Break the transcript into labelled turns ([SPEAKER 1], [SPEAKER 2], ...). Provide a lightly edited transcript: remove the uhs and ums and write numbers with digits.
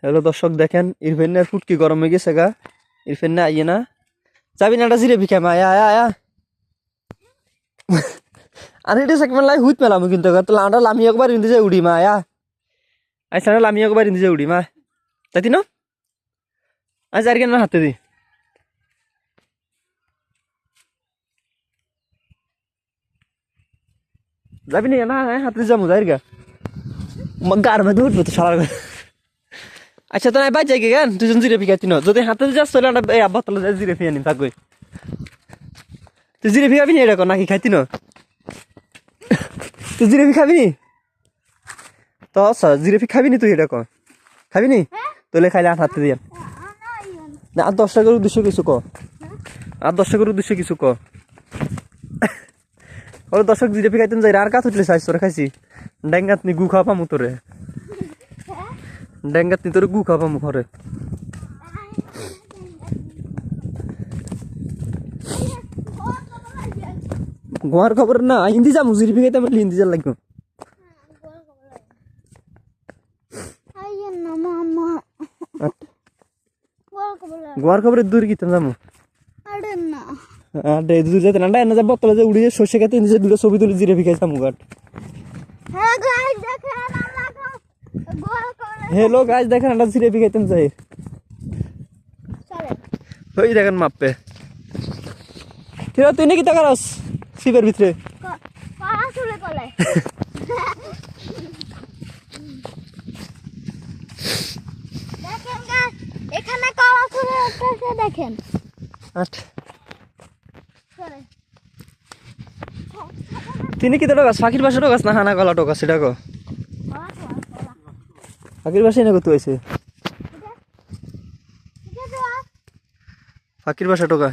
[SPEAKER 1] Hello দর্শক দেখেন ইরফানের ফুটকি গরম হয়ে গেছে গা। ইরফান না আইয়ে না যাবি না জিরেবি খাই মা আয়া আয়া আয়া আর এটা সেকেন্ড লাই হুইত মেলাম কিন্তু তো লাউন্ডা লামি একবার ইন্দি যায় উড়ি মা আয়া আইসা লামি একবার ইন্দি যায় উড়ি মা তাইতি না আজ আর কেন হাতে দি যাবি না হাতে যাবো যাই গা গার মধ্যে উঠবো তো সারা। আচ্ছা তো বাই যাই কেন দুজন জিরেপি খাইতি না যদি হাতে যাস তাহলে আব্বা তাহলে জিরেপি আনিম থাকবে। তুই জিরেপি খাবি নি এরকম নাকি খাইতি না তুই জিরেপি খাবি নি তো আচ্ছা জিরেপি খাবি নি তুই এরকম খাবি নি তোলে খাইলে হাতে দিয়ে না আর 10 টাকার উদ্দেশ্য কিছু ক আর 10 টাকার উদ্দেশ্য কিছু ক ওর দর্শক জিরেপি খাইতেন যাই আর কাজ উঠলে চাইছ তোরে খাইছি ডেঙ্গাত নি গু খাওয়া পামু তোরে ডেঙ্গাত নি তোরে গু খাওয়া পামু ঘরে গোয়ার খবর না হিন্দি যাবো জিরেপি খাইতে আমার হিন্দি যা লাগবে গোয়ার খবরের দূর কি যাবো দূর যেতে না এনে যা বতলে যে উড়িয়ে সর্ষে খাইতে নিজে দুটো ছবি তুলে জিরেপি খাইছে মুগাট। হ্যালো গাইস দেখেন আমরা জিরেপি খাইতেন যাই ওই দেখেন মাপে তুই নাকি তাকাস শিবের ভিতরে
[SPEAKER 2] দেখেন
[SPEAKER 1] তিনি কি তোর গাছ ফাঁকির বাসা গাছ না হানা গলা টোকা সেটা গো ফাঁকির বাসায় না কত হয়েছে ফাঁকির বাসা টোকা।